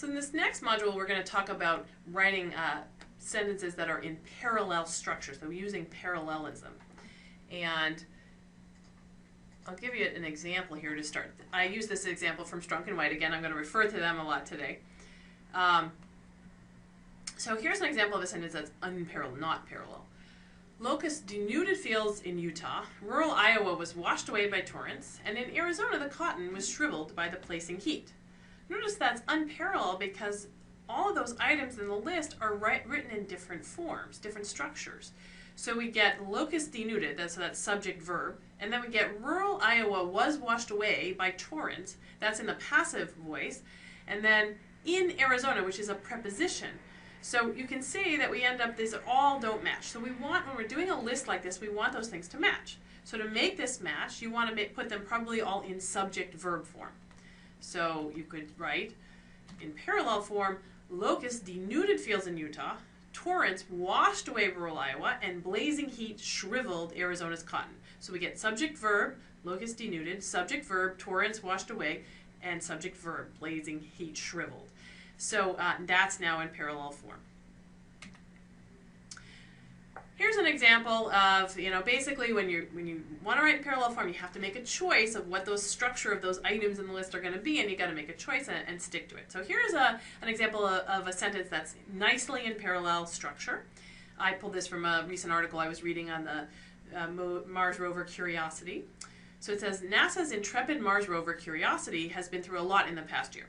So in this next module, we're going to talk about writing sentences that are in parallel structure, so using parallelism. And I'll give you an example here to start. I use this example from Strunk and White. Again, I'm going to refer to them a lot today. So here's an example of a sentence that's unparalleled, not parallel. Locust denuded fields in Utah. Rural Iowa was washed away by torrents. And in Arizona, the cotton was shriveled by the placing heat. Notice that's unparalleled because all of those items in the list are written in different forms, different structures. So we get locust denuded, that's subject verb, and then we get rural Iowa was washed away by torrents, that's in the passive voice, and then in Arizona, which is a preposition. So you can see that we end up, these all don't match. So we want, when we're doing a list like this, we want those things to match. So to make this match, you want to put them probably all in subject verb form. So you could write in parallel form, locust denuded fields in Utah, torrents washed away rural Iowa, and blazing heat shriveled Arizona's cotton. So we get subject verb, locust denuded, subject verb, torrents washed away, and subject verb, blazing heat shriveled. So that's now in parallel form. Here's an example of, basically when you want to write in parallel form, you have to make a choice of what those structure of those items in the list are going to be, and you got to make a choice and stick to it. So here's an example of a sentence that's nicely in parallel structure. I pulled this from a recent article I was reading on the Mars rover Curiosity. So it says, NASA's intrepid Mars rover Curiosity has been through a lot in the past year.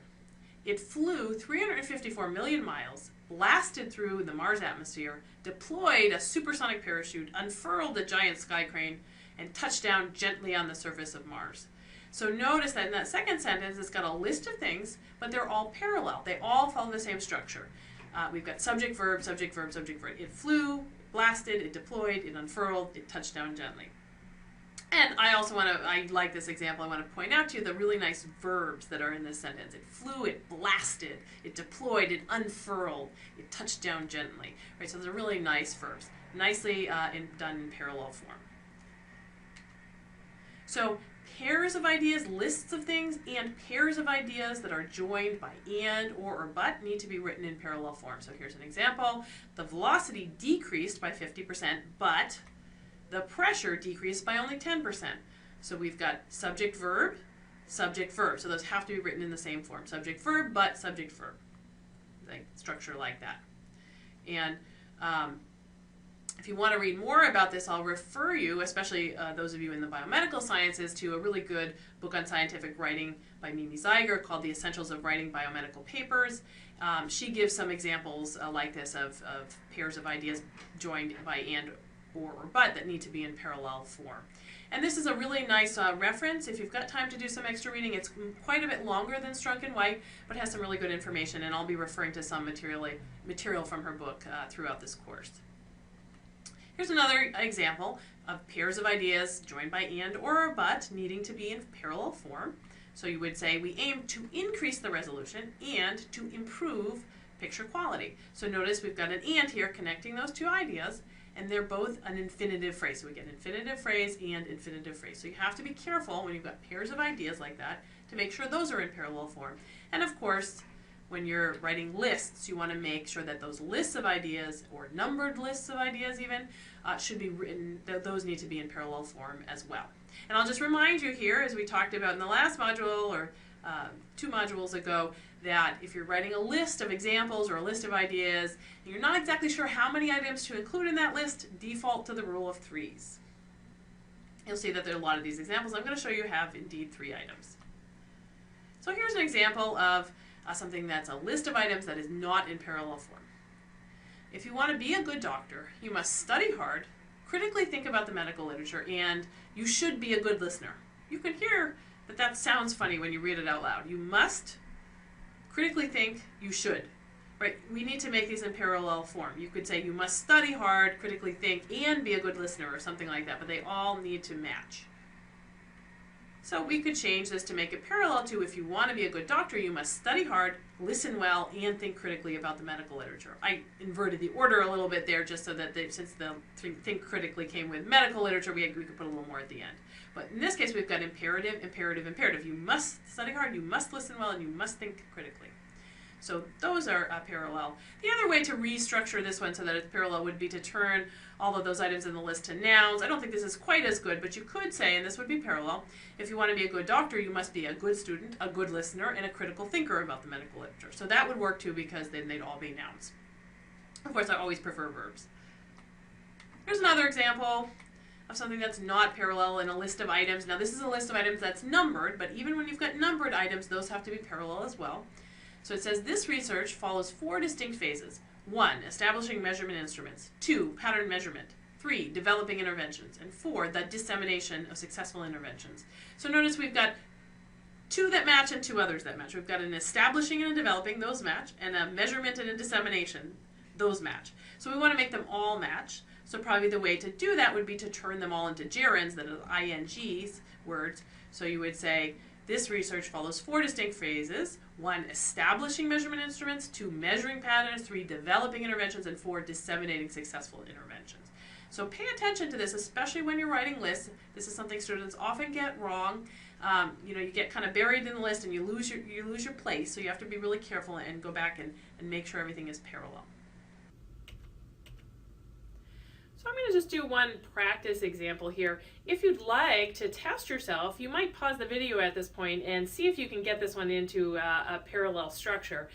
It flew 354 million miles, blasted through the Mars atmosphere, deployed a supersonic parachute, unfurled a giant sky crane, and touched down gently on the surface of Mars. So notice that in that second sentence, it's got a list of things, but they're all parallel. They all follow the same structure. We've got subject, verb, subject, verb, subject, verb. It flew, it blasted, it deployed, it unfurled, it touched down gently. And I like this example, I want to point out to you the really nice verbs that are in this sentence. It flew, it blasted, it deployed, it unfurled, it touched down gently. Right, so those are really nice verbs, nicely done in parallel form. So pairs of ideas, lists of things, and pairs of ideas that are joined by and, or but need to be written in parallel form. So here's an example. The velocity decreased by 50%, but the pressure decreased by only 10%. So we've got subject verb, subject verb. So those have to be written in the same form. Subject verb, but subject verb. Like structure like that. And if you want to read more about this, I'll refer you, especially those of you in the biomedical sciences, to a really good book on scientific writing by Mimi Zeiger called The Essentials of Writing Biomedical Papers. She gives some examples like this of pairs of ideas joined by and, or but that need to be in parallel form. And this is a really nice reference. If you've got time to do some extra reading, it's quite a bit longer than Strunk and White, but has some really good information, and I'll be referring to some material from her book throughout this course. Here's another example of pairs of ideas joined by and or but needing to be in parallel form. So you would say, we aim to increase the resolution and to improve picture quality. So notice we've got an and here connecting those two ideas, and they're both an infinitive phrase. So we get infinitive phrase and infinitive phrase. So you have to be careful when you've got pairs of ideas like that to make sure those are in parallel form. And of course, when you're writing lists, you want to make sure that those lists of ideas, or numbered lists of ideas even, should be written, those need to be in parallel form as well. And I'll just remind you here, as we talked about in the last module, or 2 modules ago, that if you're writing a list of examples or a list of ideas, and you're not exactly sure how many items to include in that list, default to the rule of 3s. You'll see that there are a lot of these examples I'm going to show you have indeed 3 items. So here's an example of something that's a list of items that is not in parallel form. If you want to be a good doctor, you must study hard, critically think about the medical literature, and you should be a good listener. You can hear that sounds funny when you read it out loud. You must critically think, you should. Right? We need to make these in parallel form. You could say you must study hard, critically think, and be a good listener, or something like that, but they all need to match. So we could change this to make it parallel to, if you want to be a good doctor, you must study hard, listen well, and think critically about the medical literature. I inverted the order a little bit there just so that since the think critically came with medical literature, we could put a little more at the end. But in this case, we've got imperative, imperative, imperative. You must study hard, you must listen well, and you must think critically. So those are parallel. The other way to restructure this one so that it's parallel would be to turn all of those items in the list to nouns. I don't think this is quite as good, but you could say, and this would be parallel, if you want to be a good doctor, you must be a good student, a good listener, and a critical thinker about the medical literature. So that would work too, because then they'd all be nouns. Of course, I always prefer verbs. Here's another example of something that's not parallel in a list of items. Now, this is a list of items that's numbered, but even when you've got numbered items, those have to be parallel as well. So it says this research follows 4 distinct phases. 1, establishing measurement instruments. 2, pattern measurement. 3, developing interventions. And 4, the dissemination of successful interventions. So notice we've got 2 that match and 2 others that match. We've got an establishing and a developing, those match, and a measurement and a dissemination, those match. So we want to make them all match. So probably the way to do that would be to turn them all into gerunds, that are INGs, words. So you would say, this research follows 4 distinct phases. 1, establishing measurement instruments. 2, measuring patterns. 3, developing interventions. And 4, disseminating successful interventions. So pay attention to this, especially when you're writing lists. This is something students often get wrong. You get kind of buried in the list and you lose your place. So you have to be really careful and go back and make sure everything is parallel. So I'm going to just do one practice example here. If you'd like to test yourself, you might pause the video at this point and see if you can get this one into a parallel structure.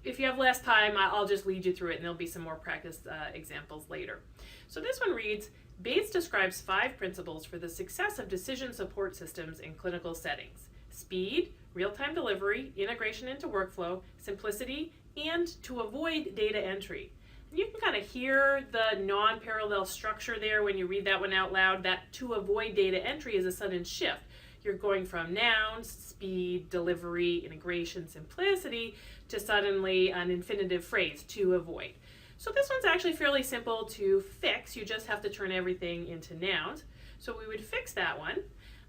If you have less time, I'll just lead you through it and there'll be some more practice examples later. So this one reads, Bates describes 5 principles for the success of decision support systems in clinical settings: speed, real-time delivery, integration into workflow, simplicity, and to avoid data entry. You can kind of hear the non-parallel structure there when you read that one out loud. That to avoid data entry is a sudden shift. You're going from nouns, speed, delivery, integration, simplicity, to suddenly an infinitive phrase, to avoid. So this one's actually fairly simple to fix. You just have to turn everything into nouns. So we would fix that one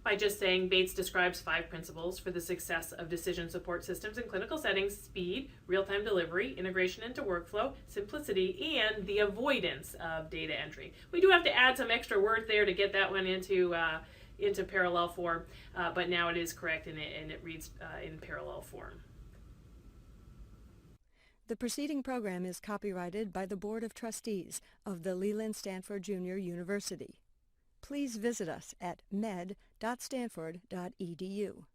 by just saying Bates describes 5 principles for the success of decision support systems in clinical settings: speed, real-time delivery, integration into workflow, simplicity, and the avoidance of data entry. We do have to add some extra words there to get that one into parallel form, but now it is correct and it reads in parallel form. The preceding program is copyrighted by the Board of Trustees of the Leland Stanford Junior University. Please visit us at med.stanford.edu.